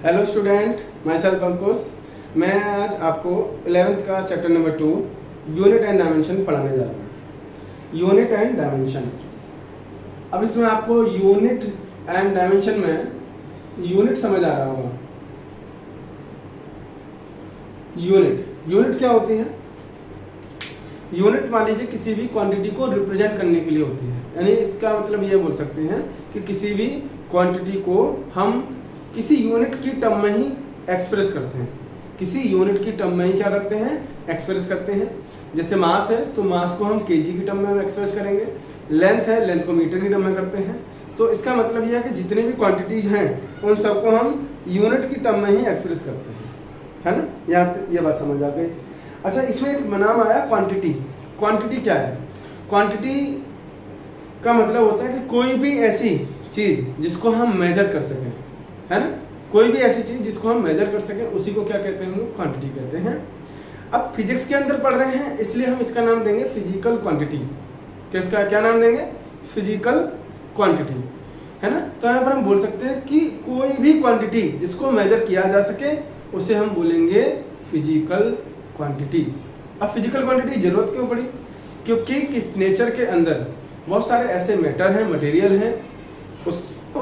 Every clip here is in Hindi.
हेलो स्टूडेंट, माई सेल्फ अंकुश। मैं आज आपको 11th का chapter number 2 unit and dimension पढ़ाने जा रहा हूँ। Unit and dimension. अब इसमें आपको यूनिट एंड डायमेंशन में यूनिट समझ आ रहा होगा। यूनिट क्या होती है? यूनिट मान लीजिए किसी भी क्वांटिटी को रिप्रेजेंट करने के लिए होती है। यानी इसका मतलब ये बोल सकते हैं कि किसी भी क्वांटिटी को हम किसी यूनिट की टर्म में ही एक्सप्रेस करते हैं। किसी यूनिट की टर्म में ही क्या करते हैं? एक्सप्रेस करते हैं। जैसे मास है तो मास को हम केजी की टर्म में एक्सप्रेस करेंगे। लेंथ है, लेंथ को मीटर की टर्म में करते हैं। तो इसका मतलब यह है कि जितने भी क्वांटिटीज हैं उन सबको हम यूनिट की टर्म में ही एक्सप्रेस करते हैं, है ना? यहाँ ये बात समझ आ गई। अच्छा, इसमें एक नाम आया क्वांटिटी। क्वांटिटी क्या है? क्वांटिटी का मतलब होता है कि कोई भी ऐसी चीज जिसको हम मेजर कर सकें, है ना? कोई भी ऐसी चीज जिसको हम मेजर कर सकें उसी को क्या कहते हैं? हम लोग क्वांटिटी कहते हैं। अब फिजिक्स के अंदर पढ़ रहे हैं इसलिए हम इसका नाम देंगे फिजिकल क्वांटिटी। किसका क्या नाम देंगे? फिजिकल क्वांटिटी, है ना? तो यहाँ पर हम बोल सकते हैं कि कोई भी क्वांटिटी जिसको मेजर किया जा सके उसे हम बोलेंगे फिजिकल क्वांटिटी। अब फिजिकल क्वांटिटी की जरूरत क्यों पड़ी? क्योंकि किस नेचर के अंदर बहुत सारे ऐसे मैटर हैं, मटेरियल हैं, उसको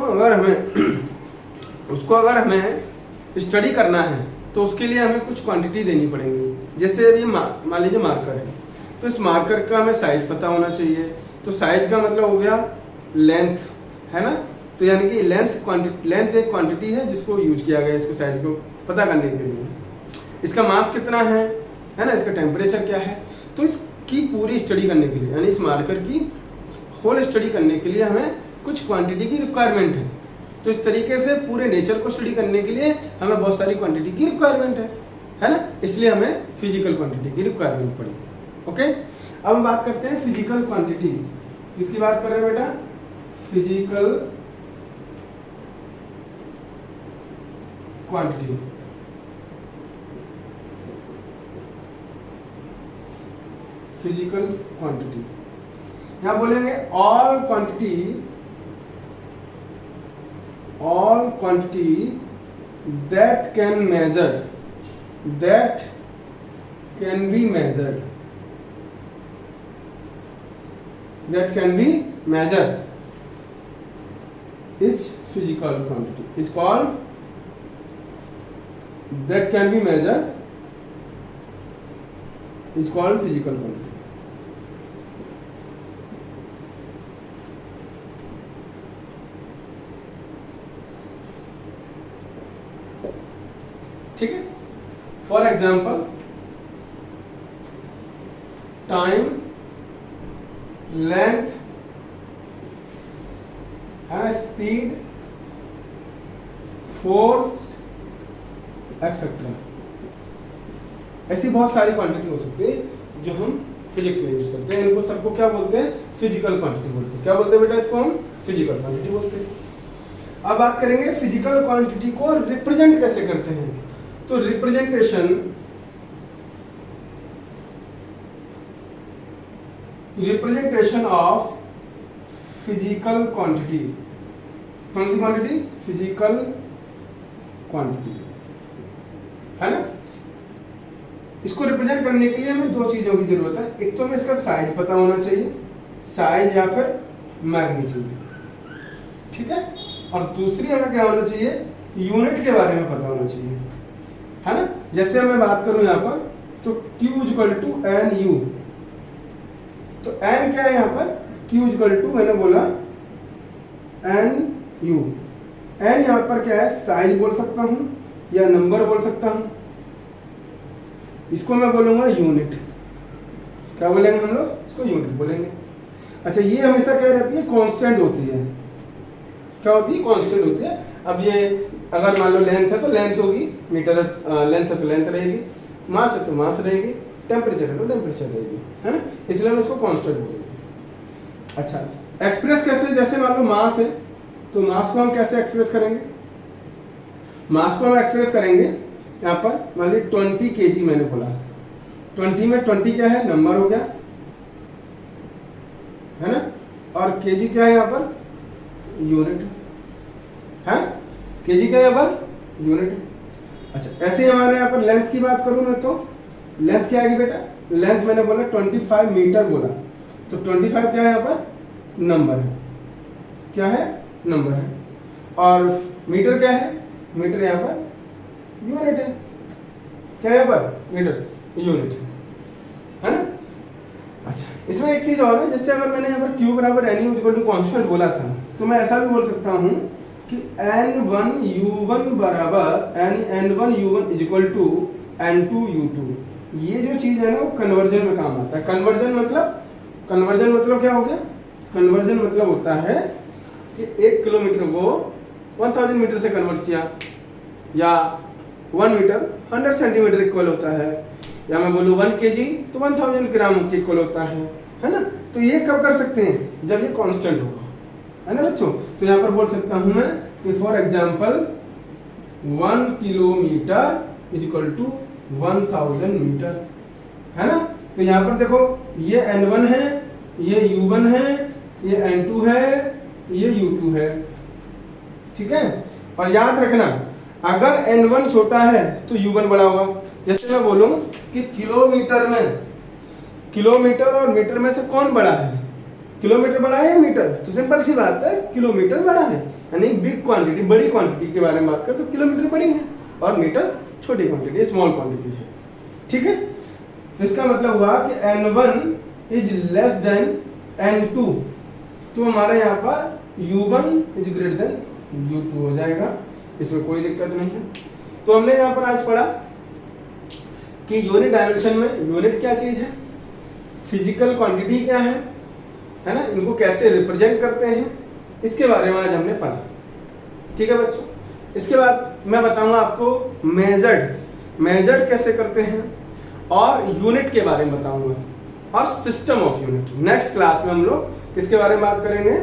अगर हमें स्टडी करना है तो उसके लिए हमें कुछ क्वांटिटी देनी पड़ेगी। जैसे अभी मान लीजिए मार्कर है, तो इस मार्कर का हमें साइज पता होना चाहिए। तो साइज का मतलब हो गया लेंथ, है ना? तो यानी कि लेंथ एक क्वांटिटी है जिसको यूज किया गया इसको साइज को पता करने के लिए। इसका मास कितना है ना? इसका टेम्परेचर क्या है? तो इसकी पूरी स्टडी करने के लिए, यानी इस मार्कर की होल स्टडी करने के लिए हमें कुछ क्वांटिटी की रिक्वायरमेंट है। तो इस तरीके से पूरे नेचर को स्टडी करने के लिए हमें बहुत सारी क्वांटिटी की रिक्वायरमेंट है ना? इसलिए हमें फिजिकल क्वांटिटी की रिक्वायरमेंट पड़ी। ओके, अब हम बात करते हैं फिजिकल क्वांटिटी। किसकी बात कर रहे हैं बेटा? Physical quantity. फिजिकल क्वांटिटी यहां बोलेंगे all quantity that can be measured is physical quantity. It's called that can be measured is called physical quantity. ठीक है? For example time, length, speed, force etcetera. ऐसी बहुत सारी क्वांटिटी हो सकती है जो हम फिजिक्स में यूज करते हैं। इनको सबको क्या बोलते हैं? फिजिकल क्वांटिटी बोलते हैं। क्या बोलते हैं बेटा? इसको हम फिजिकल क्वांटिटी बोलते हैं। अब बात करेंगे फिजिकल क्वांटिटी को रिप्रेजेंट कैसे करते हैं। तो रिप्रेजेंटेशन ऑफ फिजिकल क्वांटिटी। कौन सी क्वांटिटी? फिजिकल क्वांटिटी, है ना? इसको रिप्रेजेंट करने के लिए हमें दो चीजों की जरूरत है। एक तो हमें इसका साइज पता होना चाहिए, साइज या फिर मैग्नीट्यूड, ठीक है? और दूसरी हमें क्या होना चाहिए? यूनिट के बारे में पता होना चाहिए, है ना? जैसे मैं बात करूं यहाँ पर तो Q = NU। तो N क्या है यहाँ पर? Q = मैंने बोला NU। N यहाँ पर क्या है? साइज बोल सकता हूं या नंबर बोल सकता हूं। इसको मैं बोलूंगा यूनिट। क्या बोलेंगे हम लोग? इसको यूनिट बोलेंगे। अच्छा, ये हमेशा क्या रहती है? कांस्टेंट होती है। क्या होती है? कांस्टेंट होती है। अब ये अगर मान लो लेंथ है तो लेंथ होगी, मीटर लेंथ है तो लेंथ रहेगी, मास है तो मास रहेगी, टेम्परेचर है तो टेम्परेचर रहेगी, है ना? इसलिए हम इसको कांस्टेंट बोलेंगे। अच्छा, एक्सप्रेस कैसे? जैसे मान लो मास है तो मास को हम कैसे एक्सप्रेस करेंगे? मास को हम एक्सप्रेस करेंगे यहाँ पर मान लीजिए 20 kg मैंने बोला। 20 में 20 क्या है? नंबर हो गया, है ना? और केजी क्या है यहाँ पर? यूनिट है। केजी क्या है यहाँ पर? यूनिट है। अच्छा ऐसे ही हमारे यहाँ पर लेंथ की बात करूँ मैं, तो लेंथ क्या आएगी बेटा, लेंथ मैंने बोला 25 मीटर बोला, तो 25 क्या है यहाँ पर, नंबर है, क्या है, नंबर है। और मीटर क्या है, मीटर यहाँ पर यूनिट है, क्या है यहाँ पर, मीटर यूनिट है ना। अच्छा इसमें एक चीज और है, जैसे अगर मैंने यहाँ पर Q बराबर n u equal to constant बोला था, तो मैं ऐसा भी बोल सकता हूँ कि N1 U1 बराबर N1 U1 is equal to N2 U2। ये जो चीज है ना वो कन्वर्जन में काम आता है। कन्वर्जन मतलब क्या हो गया, कन्वर्जन मतलब होता है कि 1 किलोमीटर को 1000 मीटर से कन्वर्ट किया, या 1 मीटर 100 सेंटीमीटर इक्वल होता है, या मैं बोलूँ 1 kg तो 1000 ग्राम के इक्वल होता है ना। तो ये कब कर सकते हैं, जब ये कांस्टेंट होगा, है ना बच्चों। तो यहाँ पर बोल सकता हूँ मैं कि for example 1 kilometre is equal to 1000 metre, है ना। तो यहाँ पर देखो ये N1 है, ये U1 है, ये N2 है, ये U2 है, ठीक है। और याद रखना अगर N1 छोटा है तो U1 बड़ा होगा। जैसे मैं बोलूं कि किलोमीटर और मीटर में से कौन बड़ा है, किलोमीटर बड़ा है या मीटर, तो सिंपल सी बात है किलोमीटर बड़ा है, यानी बिग क्वांटिटी, बड़ी क्वांटिटी के बारे में बात करें तो किलोमीटर बड़ी है और मीटर छोटी क्वांटिटी, स्मॉल क्वांटिटी है, ठीक है। तो इसका मतलब हुआ कि N1 is less than N2, तो हमारे यहाँ पर U1 is greater than U2 हो जाएगा, इसमें कोई दिक्कत नहीं है। तो हमने यहाँ पर आज पढ़ा कि यूनिट डायमेंशन में यूनिट क्या चीज है, फिजिकल क्वांटिटी क्या है ना, इनको कैसे रिप्रेजेंट करते हैं, इसके बारे में आज हमने पढ़ा, ठीक है बच्चों। इसके बाद मैं बताऊंगा आपको मेजर्ड कैसे करते हैं, और यूनिट के बारे में बताऊंगा, और system of unit. Next class में हम लोग किसके बारे में बात करेंगे,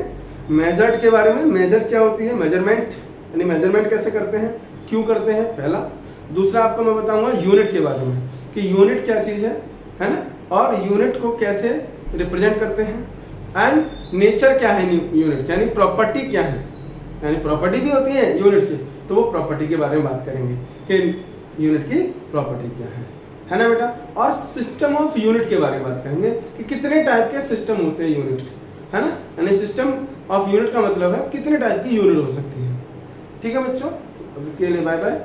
मेजर्ड के बारे में। मेजर क्या होती है, मेजरमेंट, यानी मेजरमेंट कैसे करते हैं, क्यों करते हैं, पहला। दूसरा आपको मैं बताऊंगा यूनिट के बारे में कि यूनिट क्या चीज है ना, और यूनिट को कैसे रिप्रेजेंट करते हैं, एंड नेचर क्या है यूनिट, यानी प्रॉपर्टी क्या है, यानी प्रॉपर्टी भी होती है यूनिट की, तो वो प्रॉपर्टी के बारे में बात करेंगे कि यूनिट की प्रॉपर्टी क्या है ना बेटा। और सिस्टम ऑफ यूनिट के बारे में बात करेंगे कि कितने टाइप के सिस्टम होते हैं यूनिट, है ना, यानी सिस्टम ऑफ यूनिट का मतलब है कितने टाइप की यूनिट हो सकती है, ठीक है बच्चों। अभी के लिए बाय बाय।